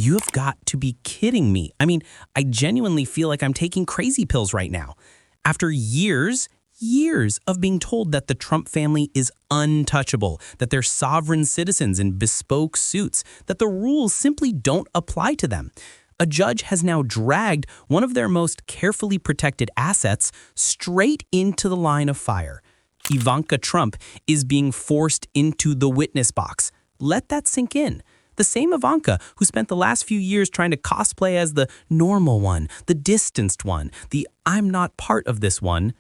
You have got to be kidding me. I mean, I genuinely feel like I'm taking crazy pills right now. After years of being told that the Trump family is untouchable, that they're sovereign citizens in bespoke suits, that the rules simply don't apply to them. A judge has now dragged one of their most carefully protected assets straight into the line of fire. Ivanka Trump is being forced into the witness box. Let that sink in. The same Ivanka who spent the last few years trying to cosplay as the normal one, the distanced one, the I'm not part of this one,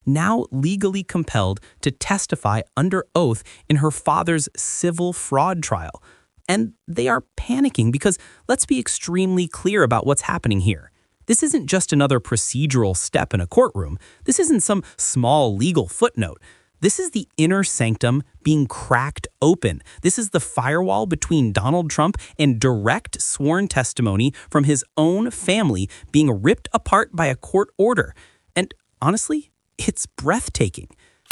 now legally compelled to testify under oath in her father's civil fraud trial. And they are panicking because let's be extremely clear about what's happening here. This isn't just another procedural step in a courtroom. This isn't some small legal footnote. This is the inner sanctum being cracked open. This is the firewall between Donald Trump and direct sworn testimony from his own family being ripped apart by a court order. And honestly, it's breathtaking.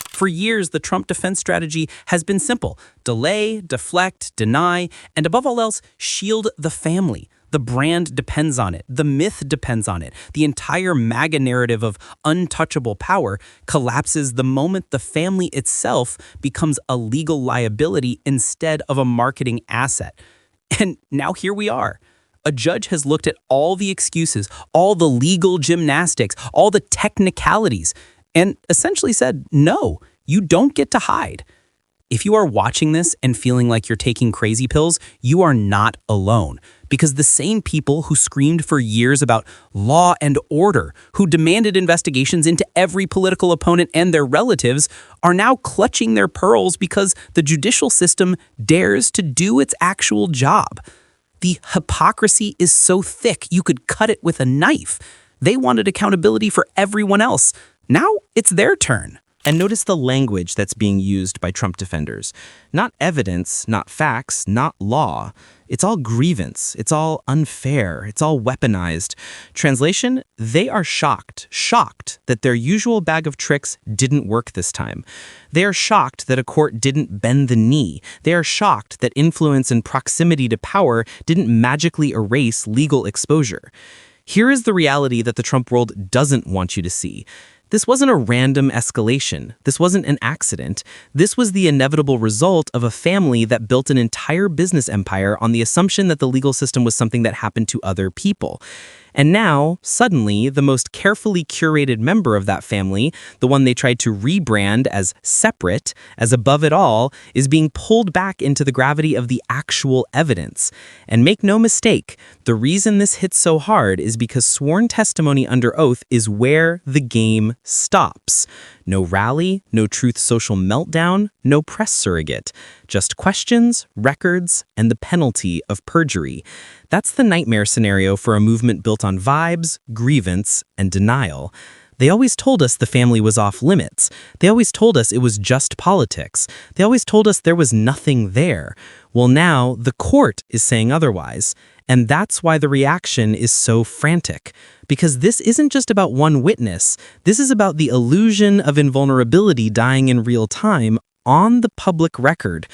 For years, the Trump defense strategy has been simple: delay, deflect, deny, and above all else, shield the family. The brand depends on it. The myth depends on it. The entire MAGA narrative of untouchable power collapses the moment the family itself becomes a legal liability instead of a marketing asset. And now here we are. A judge has looked at all the excuses, all the legal gymnastics, all the technicalities, and essentially said, no, you don't get to hide. If you are watching this and feeling like you're taking crazy pills, you are not alone. Because the same people who screamed for years about law and order, who demanded investigations into every political opponent and their relatives, are now clutching their pearls because the judicial system dares to do its actual job. The hypocrisy is so thick you could cut it with a knife. They wanted accountability for everyone else. Now it's their turn. And notice the language that's being used by Trump defenders. Not evidence, not facts, not law. It's all grievance. It's all unfair. It's all weaponized. Translation, they are shocked that their usual bag of tricks didn't work this time. They are shocked that a court didn't bend the knee. They are shocked that influence and proximity to power didn't magically erase legal exposure. Here is the reality that the Trump world doesn't want you to see. This wasn't a random escalation. This wasn't an accident. This was the inevitable result of a family that built an entire business empire on the assumption that the legal system was something that happened to other people. And now, suddenly, the most carefully curated member of that family, the one they tried to rebrand as separate, as above it all, is being pulled back into the gravity of the actual evidence. And make no mistake, the reason this hits so hard is because sworn testimony under oath is where the game stops. No rally, no Truth Social meltdown, no press surrogate. Just questions, records, and the penalty of perjury. That's the nightmare scenario for a movement built on vibes, grievance, and denial. They always told us the family was off limits. They always told us it was just politics. They always told us there was nothing there. Well, now the court is saying otherwise. And that's why the reaction is so frantic. Because this isn't just about one witness. This is about the illusion of invulnerability dying in real time on the public record.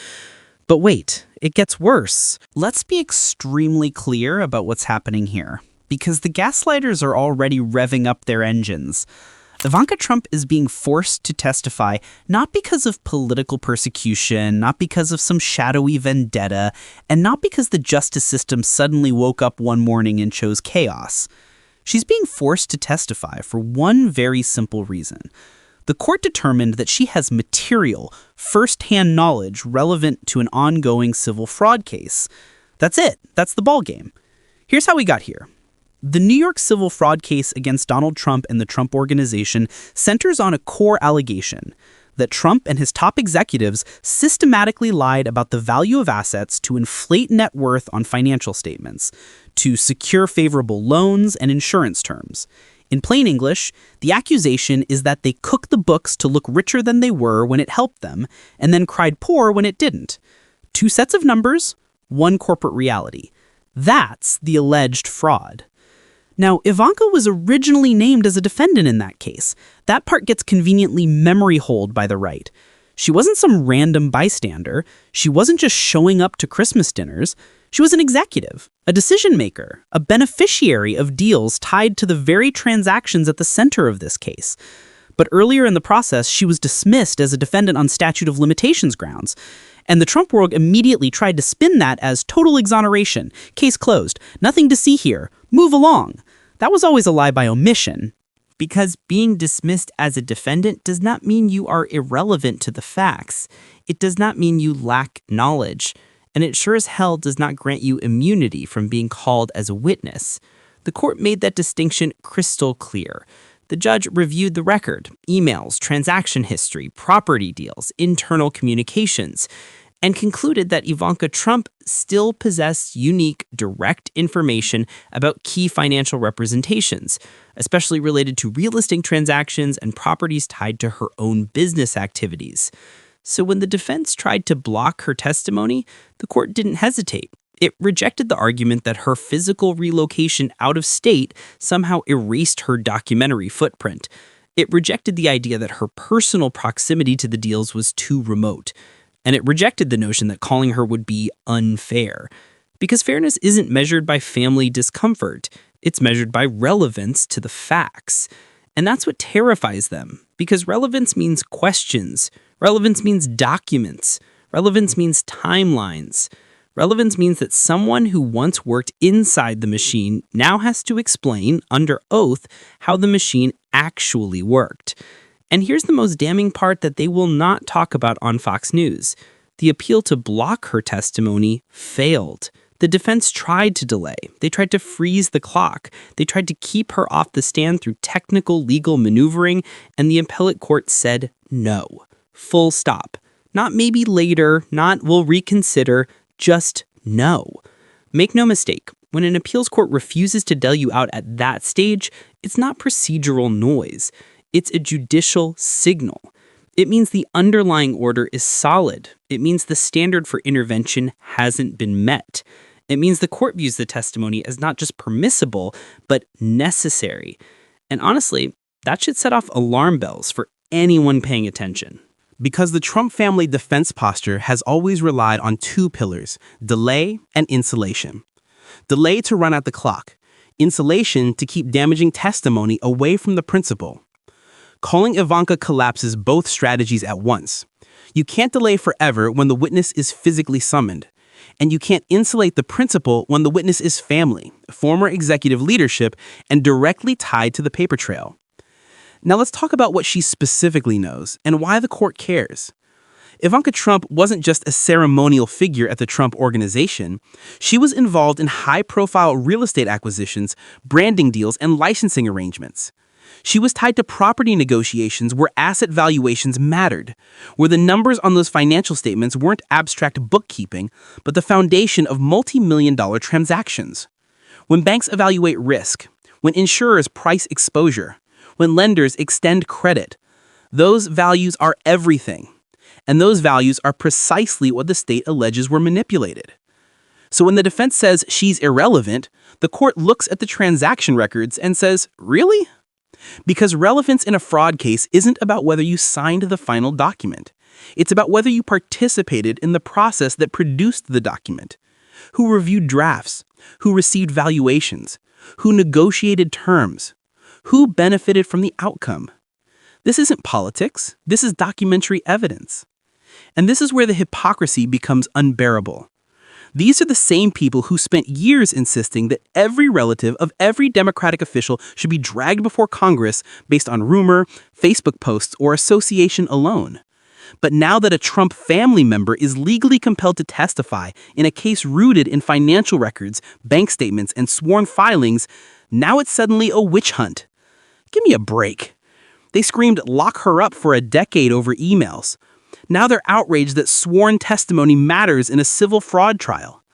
But wait, it gets worse. Let's be extremely clear about what's happening here, because the gaslighters are already revving up their engines. Ivanka Trump is being forced to testify not because of political persecution, not because of some shadowy vendetta, and not because the justice system suddenly woke up one morning and chose chaos. She's being forced to testify for one very simple reason. The court determined that she has material, first-hand knowledge relevant to an ongoing civil fraud case. That's it. That's the ballgame. Here's how we got here. The New York civil fraud case against Donald Trump and the Trump Organization centers on a core allegation that Trump and his top executives systematically lied about the value of assets to inflate net worth on financial statements, to secure favorable loans and insurance terms. In plain English, the accusation is that they cooked the books to look richer than they were when it helped them, and then cried poor when it didn't. Two sets of numbers, one corporate reality. That's the alleged fraud. Now, Ivanka was originally named as a defendant in that case. That part gets conveniently memory holed by the right. She wasn't some random bystander. She wasn't just showing up to Christmas dinners. She was an executive, a decision maker, a beneficiary of deals tied to the very transactions at the center of this case. But earlier in the process, she was dismissed as a defendant on statute of limitations grounds. And the Trump world immediately tried to spin that as total exoneration, case closed, nothing to see here, move along. That was always a lie by omission. Because being dismissed as a defendant does not mean you are irrelevant to the facts. It does not mean you lack knowledge. And it sure as hell does not grant you immunity from being called as a witness. The court made that distinction crystal clear. The judge reviewed the record, emails, transaction history, property deals, internal communications, and concluded that Ivanka Trump still possessed unique, direct information about key financial representations, especially related to real estate transactions and properties tied to her own business activities. So when the defense tried to block her testimony, the court didn't hesitate. It rejected the argument that her physical relocation out of state somehow erased her documentary footprint. It rejected the idea that her personal proximity to the deals was too remote. And it rejected the notion that calling her would be unfair. Because fairness isn't measured by family discomfort. It's measured by relevance to the facts. And that's what terrifies them. Because relevance means questions. Relevance means documents. Relevance means timelines. Relevance means that someone who once worked inside the machine now has to explain, under oath, how the machine actually worked. And here's the most damning part that they will not talk about on Fox News. The appeal to block her testimony failed. The defense tried to delay. They tried to freeze the clock. They tried to keep her off the stand through technical legal maneuvering, and the appellate court said no. Full stop. Not maybe later, not we'll reconsider, just no. Make no mistake, when an appeals court refuses to dole you out at that stage, it's not procedural noise. It's a judicial signal. It means the underlying order is solid. It means the standard for intervention hasn't been met. It means the court views the testimony as not just permissible, but necessary. And honestly, that should set off alarm bells for anyone paying attention. Because the Trump family defense posture has always relied on two pillars, delay and insulation. Delay to run out the clock, insulation to keep damaging testimony away from the principal. Calling Ivanka collapses both strategies at once. You can't delay forever when the witness is physically summoned. And you can't insulate the principal when the witness is family, former executive leadership, and directly tied to the paper trail. Now let's talk about what she specifically knows and why the court cares. Ivanka Trump wasn't just a ceremonial figure at the Trump organization. She was involved in high-profile real estate acquisitions, branding deals, and licensing arrangements. She was tied to property negotiations where asset valuations mattered, where the numbers on those financial statements weren't abstract bookkeeping, but the foundation of multi-million-dollar transactions. When banks evaluate risk, when insurers price exposure, when lenders extend credit, those values are everything. And those values are precisely what the state alleges were manipulated. So when the defense says she's irrelevant, the court looks at the transaction records and says, really? Because relevance in a fraud case isn't about whether you signed the final document. It's about whether you participated in the process that produced the document. Who reviewed drafts? Who received valuations? Who negotiated terms? Who benefited from the outcome? This isn't politics. This is documentary evidence. And this is where the hypocrisy becomes unbearable. These are the same people who spent years insisting that every relative of every Democratic official should be dragged before Congress based on rumor, Facebook posts, or association alone. But now that a Trump family member is legally compelled to testify in a case rooted in financial records, bank statements, and sworn filings, now it's suddenly a witch hunt. Give me a break. They screamed, lock her up for a decade over emails. Now they're outraged that sworn testimony matters in a civil fraud trial.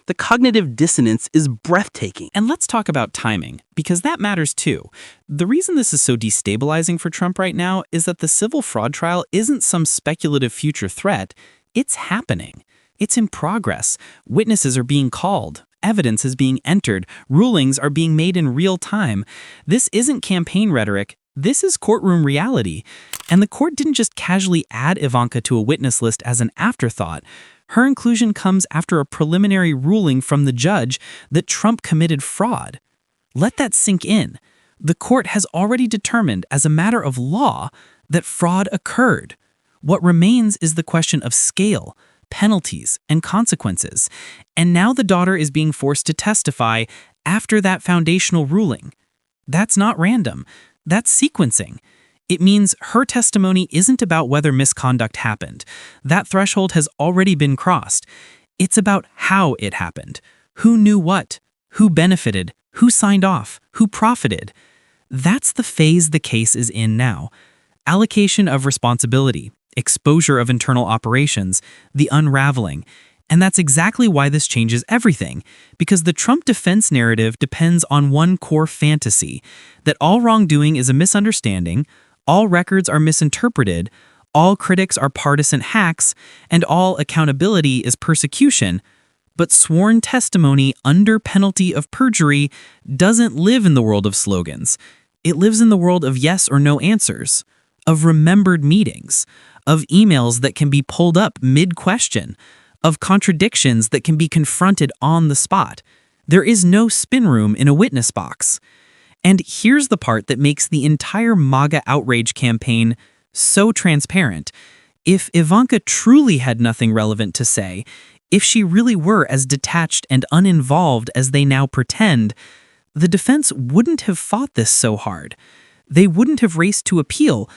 The cognitive dissonance is breathtaking. And let's talk about timing, because that matters too. The reason this is so destabilizing for Trump right now is that the civil fraud trial isn't some speculative future threat. It's happening. It's in progress. Witnesses are being called. Evidence is being entered. Rulings are being made in real time. This isn't campaign rhetoric. This is courtroom reality, and the court didn't just casually add Ivanka to a witness list as an afterthought. Her inclusion comes after a preliminary ruling from the judge that Trump committed fraud. Let that sink in. The court has already determined, as a matter of law, that fraud occurred. What remains is the question of scale, penalties, and consequences. And now the daughter is being forced to testify after that foundational ruling. That's not random. That's sequencing. It means her testimony isn't about whether misconduct happened. That threshold has already been crossed. It's about how it happened. Who knew what? Who benefited? Who signed off? Who profited? That's the phase the case is in now. Allocation of responsibility, exposure of internal operations, the unraveling. And that's exactly why this changes everything, because the Trump defense narrative depends on one core fantasy, that all wrongdoing is a misunderstanding, all records are misinterpreted, all critics are partisan hacks, and all accountability is persecution. But sworn testimony under penalty of perjury doesn't live in the world of slogans. It lives in the world of yes or no answers, of remembered meetings, of emails that can be pulled up mid-question, of contradictions that can be confronted on the spot. There is no spin room in a witness box. And here's the part that makes the entire MAGA outrage campaign so transparent. If Ivanka truly had nothing relevant to say, if she really were as detached and uninvolved as they now pretend, the defense wouldn't have fought this so hard. They wouldn't have raced to appeal.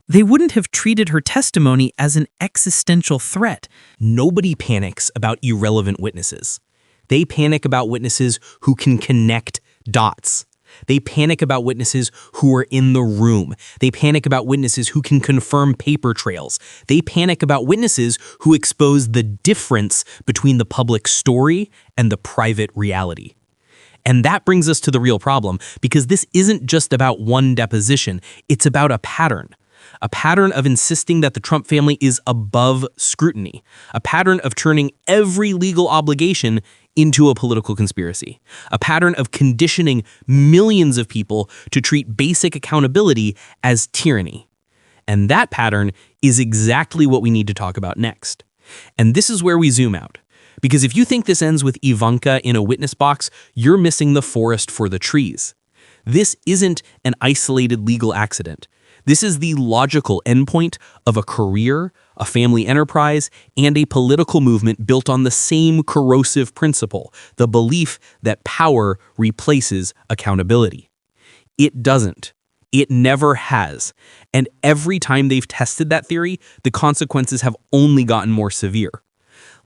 They wouldn't have treated her testimony as an existential threat. Nobody panics about irrelevant witnesses. They panic about witnesses who can connect dots. They panic about witnesses who are in the room. They panic about witnesses who can confirm paper trails. They panic about witnesses who expose the difference between the public story and the private reality. And that brings us to the real problem, because this isn't just about one deposition. It's about a pattern. A pattern of insisting that the Trump family is above scrutiny. A pattern of turning every legal obligation into a political conspiracy. A pattern of conditioning millions of people to treat basic accountability as tyranny. And that pattern is exactly what we need to talk about next. And this is where we zoom out. Because if you think this ends with Ivanka in a witness box, you're missing the forest for the trees. This isn't an isolated legal accident. This is the logical endpoint of a career, a family enterprise, and a political movement built on the same corrosive principle, the belief that power replaces accountability. It doesn't. It never has. And every time they've tested that theory, the consequences have only gotten more severe.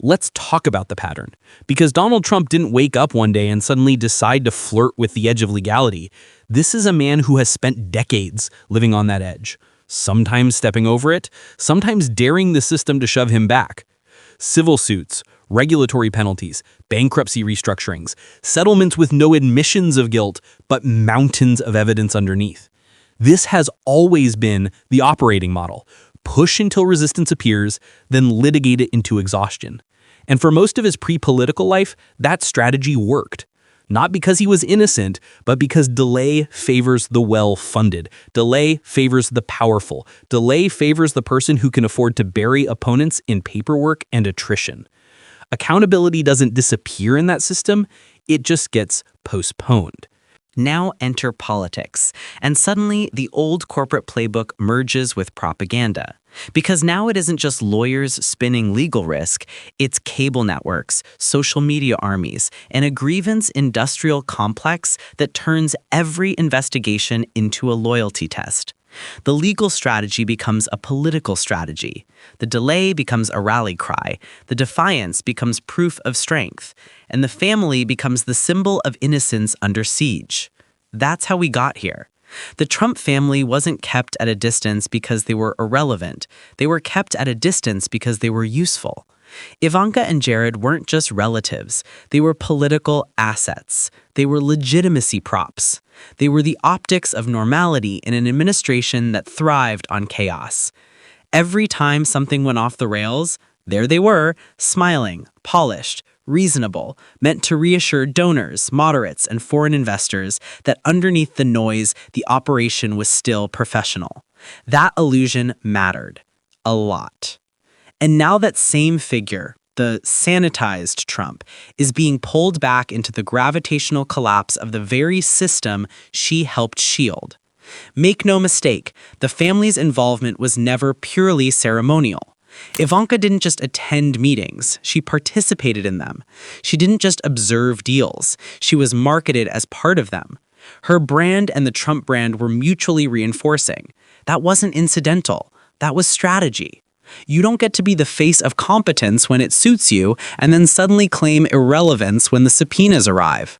Let's talk about the pattern, because Donald Trump didn't wake up one day and suddenly decide to flirt with the edge of legality. This is a man who has spent decades living on that edge, sometimes stepping over it, sometimes daring the system to shove him back. Civil suits, regulatory penalties, bankruptcy restructurings, settlements with no admissions of guilt, but mountains of evidence underneath. This has always been the operating model. Push until resistance appears, then litigate it into exhaustion. And for most of his pre-political life, that strategy worked. Not because he was innocent, but because delay favors the well-funded. Delay favors the powerful. Delay favors the person who can afford to bury opponents in paperwork and attrition. Accountability doesn't disappear in that system, it just gets postponed. Now enter politics, and suddenly the old corporate playbook merges with propaganda. Because now it isn't just lawyers spinning legal risk, it's cable networks, social media armies, and a grievance industrial complex that turns every investigation into a loyalty test. The legal strategy becomes a political strategy. The delay becomes a rally cry. The defiance becomes proof of strength. And the family becomes the symbol of innocence under siege. That's how we got here. The Trump family wasn't kept at a distance because they were irrelevant. They were kept at a distance because they were useful. Ivanka and Jared weren't just relatives. They were political assets. They were legitimacy props. They were the optics of normality in an administration that thrived on chaos. Every time something went off the rails, there they were, smiling, polished, reasonable, meant to reassure donors, moderates, and foreign investors that underneath the noise, the operation was still professional. That illusion mattered. A lot. And now that same figure, the sanitized Trump, is being pulled back into the gravitational collapse of the very system she helped shield. Make no mistake, the family's involvement was never purely ceremonial. Ivanka didn't just attend meetings, she participated in them. She didn't just observe deals, she was marketed as part of them. Her brand and the Trump brand were mutually reinforcing. That wasn't incidental, that was strategy. You don't get to be the face of competence when it suits you and then suddenly claim irrelevance when the subpoenas arrive.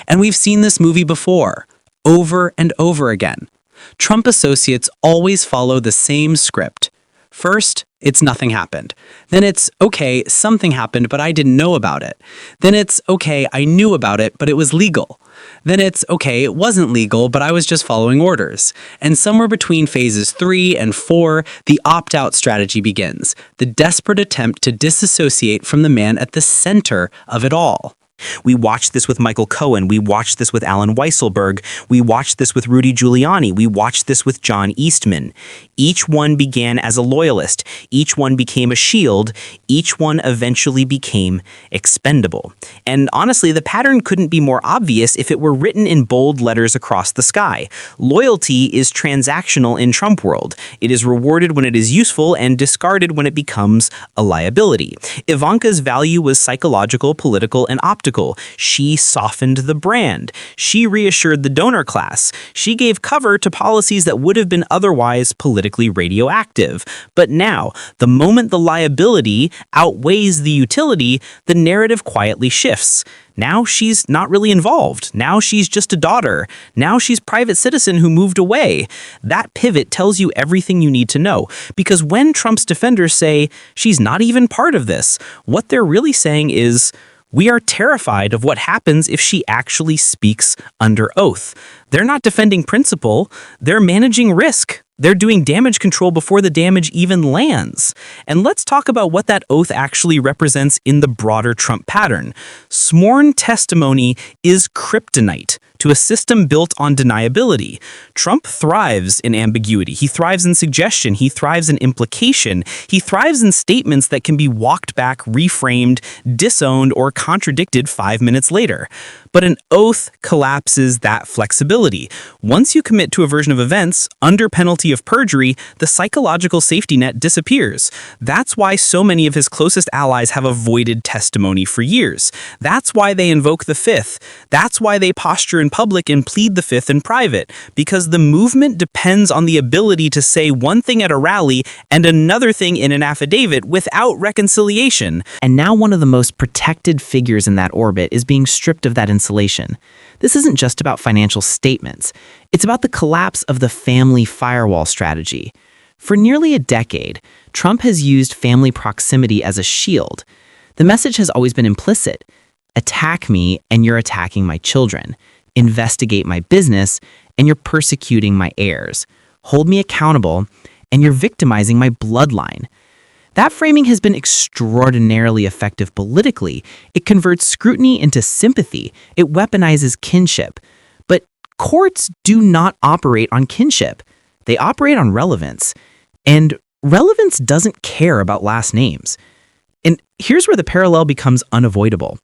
And we've seen this movie before, over and over again. Trump associates always follow the same script. First, it's nothing happened. Then it's, okay, something happened, but I didn't know about it. Then it's, okay, I knew about it, but it was legal. Then it's, okay, it wasn't legal, but I was just following orders. And somewhere between phases 3 and 4, the opt-out strategy begins, the desperate attempt to disassociate from the man at the center of it all. We watched this with Michael Cohen. We watched this with Alan Weisselberg. We watched this with Rudy Giuliani. We watched this with John Eastman. Each one began as a loyalist. Each one became a shield. Each one eventually became expendable. And honestly, the pattern couldn't be more obvious if it were written in bold letters across the sky. Loyalty is transactional in Trump world. It is rewarded when it is useful and discarded when it becomes a liability. Ivanka's value was psychological, political, and optical. She softened the brand. She reassured the donor class. She gave cover to policies that would have been otherwise politically radioactive. But now, the moment the liability outweighs the utility, the narrative quietly shifts. Now she's not really involved. Now she's just a daughter. Now she's a private citizen who moved away. That pivot tells you everything you need to know. Because when Trump's defenders say she's not even part of this, what they're really saying is, we are terrified of what happens if she actually speaks under oath. They're not defending principle, they're managing risk. They're doing damage control before the damage even lands. And let's talk about what that oath actually represents in the broader Trump pattern. Sworn testimony is kryptonite to a system built on deniability. Trump thrives in ambiguity. He thrives in suggestion. He thrives in implication. He thrives in statements that can be walked back, reframed, disowned, or contradicted 5 minutes later. But an oath collapses that flexibility. Once you commit to a version of events, under penalty of perjury, the psychological safety net disappears. That's why so many of his closest allies have avoided testimony for years. That's why they invoke the Fifth. That's why they posture in public and plead the Fifth in private, because the movement depends on the ability to say one thing at a rally and another thing in an affidavit without reconciliation. And now one of the most protected figures in that orbit is being stripped of that insulation. This isn't just about financial statements. It's about the collapse of the family firewall strategy. For nearly a decade, Trump has used family proximity as a shield. The message has always been implicit. Attack me and you're attacking my children. Investigate my business and you're persecuting my heirs. Hold me accountable and you're victimizing my bloodline. That framing has been extraordinarily effective politically. It converts scrutiny into sympathy. It weaponizes kinship. But courts do not operate on kinship. They operate on relevance. And relevance doesn't care about last names. And here's where the parallel becomes unavoidable.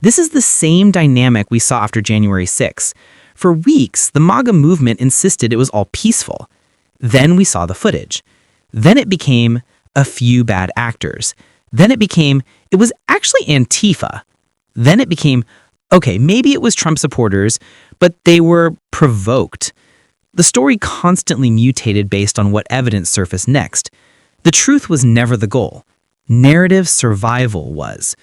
This is the same dynamic we saw after January 6th. For weeks, the MAGA movement insisted it was all peaceful. Then we saw the footage. Then it became a few bad actors. Then it became, it was actually Antifa. Then it became, okay, maybe it was Trump supporters, but they were provoked. The story constantly mutated based on what evidence surfaced next. The truth was never the goal. Narrative survival was.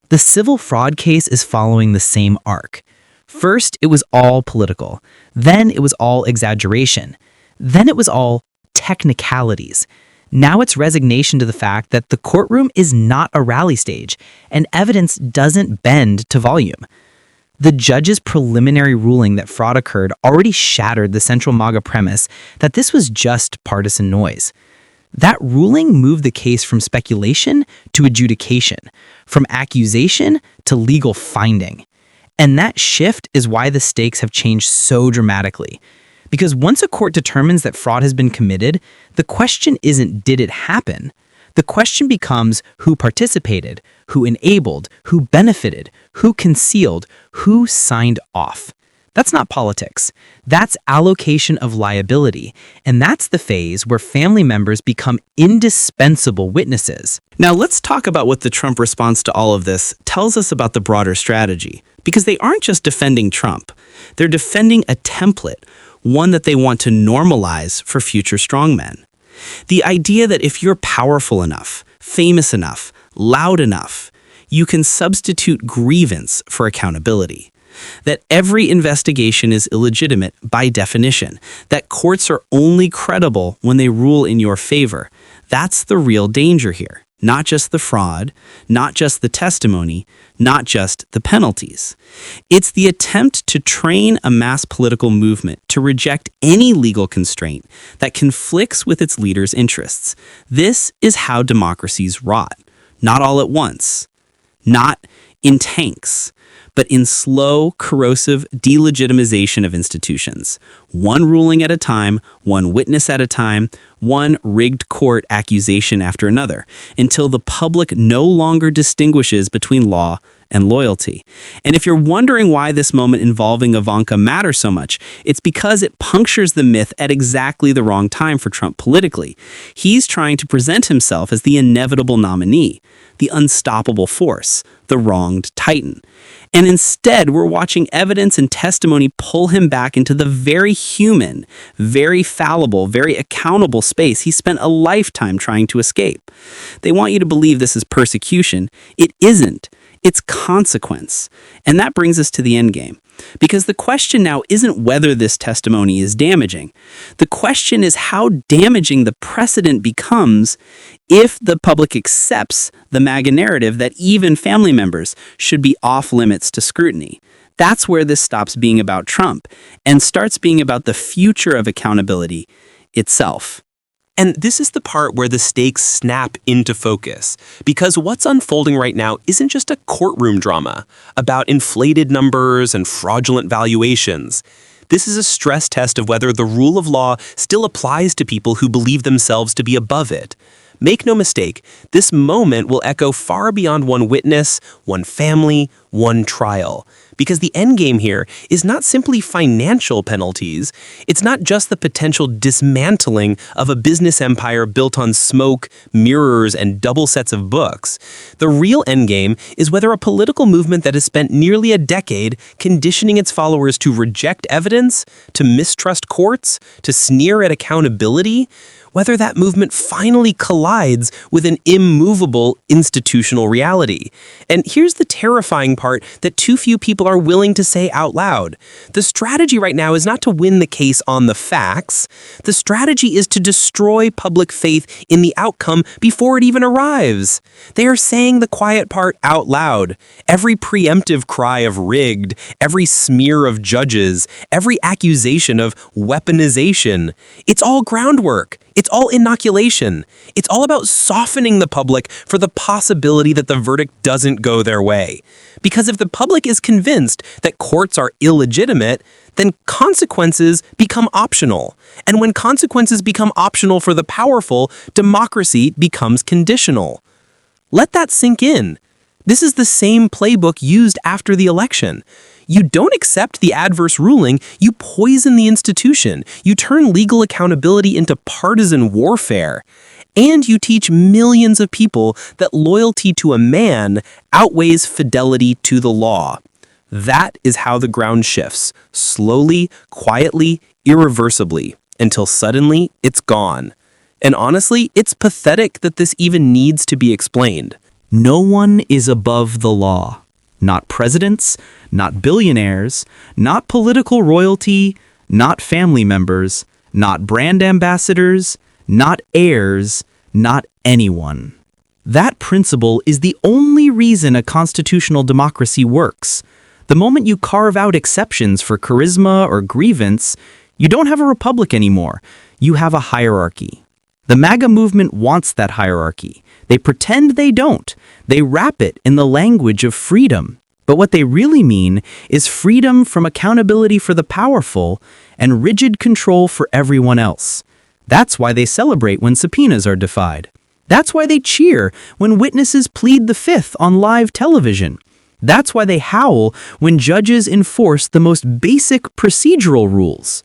The civil fraud case is following the same arc. First, it was all political. Then it was all exaggeration. Then it was all technicalities. Now it's resignation to the fact that the courtroom is not a rally stage, and evidence doesn't bend to volume. The judge's preliminary ruling that fraud occurred already shattered the central MAGA premise that this was just partisan noise. That ruling moved the case from speculation to adjudication, from accusation to legal finding. And that shift is why the stakes have changed so dramatically. Because once a court determines that fraud has been committed, the question isn't did it happen? The question becomes who participated, who enabled, who benefited, who concealed, who signed off. That's not politics. That's allocation of liability. And that's the phase where family members become indispensable witnesses. Now let's talk about what the Trump response to all of this tells us about the broader strategy. Because they aren't just defending Trump. They're defending a template, one that they want to normalize for future strongmen. The idea that if you're powerful enough, famous enough, loud enough, you can substitute grievance for accountability. That every investigation is illegitimate by definition. That courts are only credible when they rule in your favor. That's the real danger here. Not just the fraud, not just the testimony, not just the penalties. It's the attempt to train a mass political movement to reject any legal constraint that conflicts with its leaders' interests. This is how democracies rot. Not all at once. Not in tanks, but in slow, corrosive delegitimization of institutions. One ruling at a time, one witness at a time, one rigged court accusation after another, until the public no longer distinguishes between law and loyalty. And if you're wondering why this moment involving Ivanka matters so much, it's because it punctures the myth at exactly the wrong time for Trump politically. He's trying to present himself as the inevitable nominee, the unstoppable force, the wronged titan. And instead, we're watching evidence and testimony pull him back into the very human, very fallible, very accountable space he spent a lifetime trying to escape. They want you to believe this is persecution. It isn't. It's consequence. And that brings us to the end game. Because the question now isn't whether this testimony is damaging. The question is how damaging the precedent becomes if the public accepts the MAGA narrative that even family members should be off limits to scrutiny. That's where this stops being about Trump and starts being about the future of accountability itself. And this is the part where the stakes snap into focus, because what's unfolding right now isn't just a courtroom drama about inflated numbers and fraudulent valuations. This is a stress test of whether the rule of law still applies to people who believe themselves to be above it. Make no mistake, this moment will echo far beyond one witness, one family, one trial. Because the endgame here is not simply financial penalties. It's not just the potential dismantling of a business empire built on smoke, mirrors, and double sets of books. The real endgame is whether a political movement that has spent nearly a decade conditioning its followers to reject evidence, to mistrust courts, to sneer at accountability, whether that movement finally collides with an immovable institutional reality. And here's the terrifying part that too few people are willing to say out loud. The strategy right now is not to win the case on the facts. The strategy is to destroy public faith in the outcome before it even arrives. They are saying the quiet part out loud. Every preemptive cry of rigged, every smear of judges, every accusation of weaponization. It's all groundwork. It's all inoculation. It's all about softening the public for the possibility that the verdict doesn't go their way. Because if the public is convinced that courts are illegitimate, then consequences become optional. And when consequences become optional for the powerful, democracy becomes conditional. Let that sink in. This is the same playbook used after the election. You don't accept the adverse ruling, you poison the institution. You turn legal accountability into partisan warfare. And you teach millions of people that loyalty to a man outweighs fidelity to the law. That is how the ground shifts, slowly, quietly, irreversibly, until suddenly it's gone. And honestly, it's pathetic that this even needs to be explained. No one is above the law. Not presidents, not billionaires, not political royalty, not family members, not brand ambassadors, not heirs, not anyone. That principle is the only reason a constitutional democracy works. The moment you carve out exceptions for charisma or grievance, you don't have a republic anymore. You have a hierarchy. The MAGA movement wants that hierarchy. They pretend they don't. They wrap it in the language of freedom. But what they really mean is freedom from accountability for the powerful and rigid control for everyone else. That's why they celebrate when subpoenas are defied. That's why they cheer when witnesses plead the fifth on live television. That's why they howl when judges enforce the most basic procedural rules.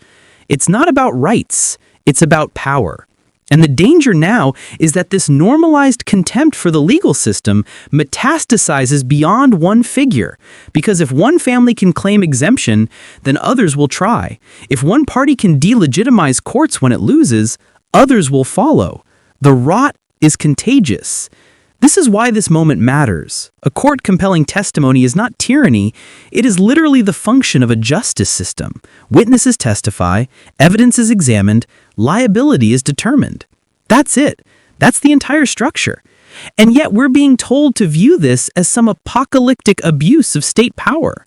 It's not about rights, it's about power. And the danger now is that this normalized contempt for the legal system metastasizes beyond one figure. Because if one family can claim exemption, then others will try. If one party can delegitimize courts when it loses, others will follow. The rot is contagious. This is why this moment matters. A court compelling testimony is not tyranny. It is literally the function of a justice system. Witnesses testify, evidence is examined, liability is determined. That's it. That's the entire structure. And yet we're being told to view this as some apocalyptic abuse of state power.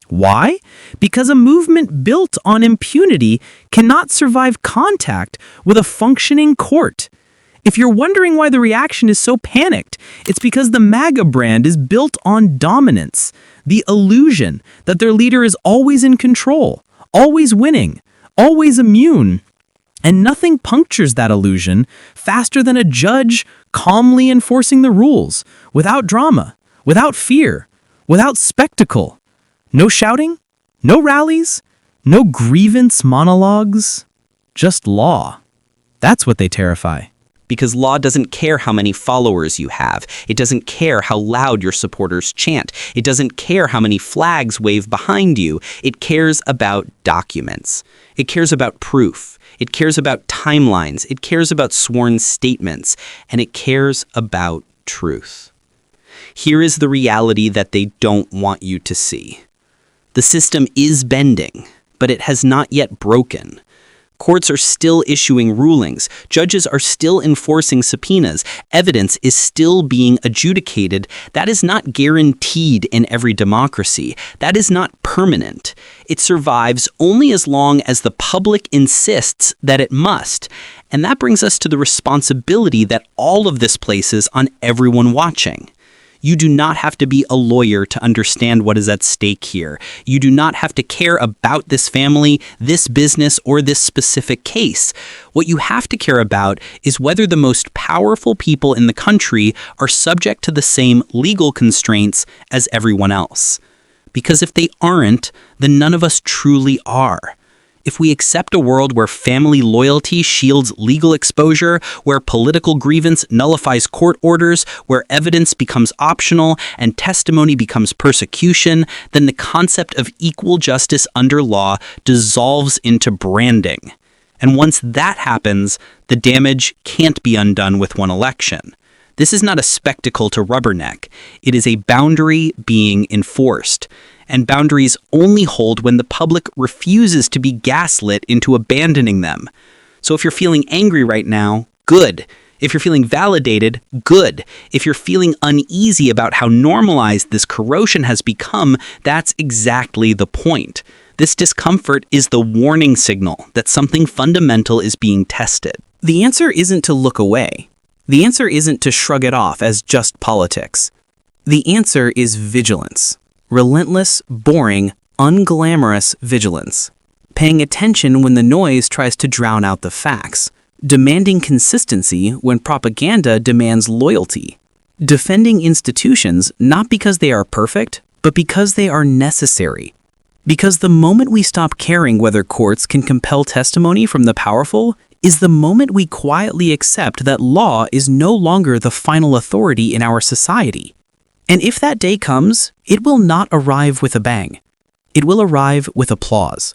Why? Because a movement built on impunity cannot survive contact with a functioning court. If you're wondering why the reaction is so panicked, it's because the MAGA brand is built on dominance, the illusion that their leader is always in control, always winning, always immune. And nothing punctures that illusion faster than a judge calmly enforcing the rules, without drama, without fear, without spectacle. No shouting, no rallies, no grievance monologues, just law. That's what they terrify. Because law doesn't care how many followers you have. It doesn't care how loud your supporters chant. It doesn't care how many flags wave behind you. It cares about documents. It cares about proof. It cares about timelines. It cares about sworn statements. And it cares about truth. Here is the reality that they don't want you to see. The system is bending, but it has not yet broken. Courts are still issuing rulings. Judges are still enforcing subpoenas. Evidence is still being adjudicated. That is not guaranteed in every democracy. That is not permanent. It survives only as long as the public insists that it must. And that brings us to the responsibility that all of this places on everyone watching. You do not have to be a lawyer to understand what is at stake here. You do not have to care about this family, this business, or this specific case. What you have to care about is whether the most powerful people in the country are subject to the same legal constraints as everyone else. Because if they aren't, then none of us truly are. If we accept a world where family loyalty shields legal exposure, where political grievance nullifies court orders, where evidence becomes optional and testimony becomes persecution, then the concept of equal justice under law dissolves into branding. And once that happens, the damage can't be undone with one election. This is not a spectacle to rubberneck. It is a boundary being enforced. And boundaries only hold when the public refuses to be gaslit into abandoning them. So if you're feeling angry right now, good. If you're feeling validated, good. If you're feeling uneasy about how normalized this corrosion has become, that's exactly the point. This discomfort is the warning signal that something fundamental is being tested. The answer isn't to look away. The answer isn't to shrug it off as just politics. The answer is vigilance. Relentless, boring, unglamorous vigilance. Paying attention when the noise tries to drown out the facts. Demanding consistency when propaganda demands loyalty. Defending institutions not because they are perfect, but because they are necessary. Because the moment we stop caring whether courts can compel testimony from the powerful is the moment we quietly accept that law is no longer the final authority in our society. And if that day comes, it will not arrive with a bang. It will arrive with applause.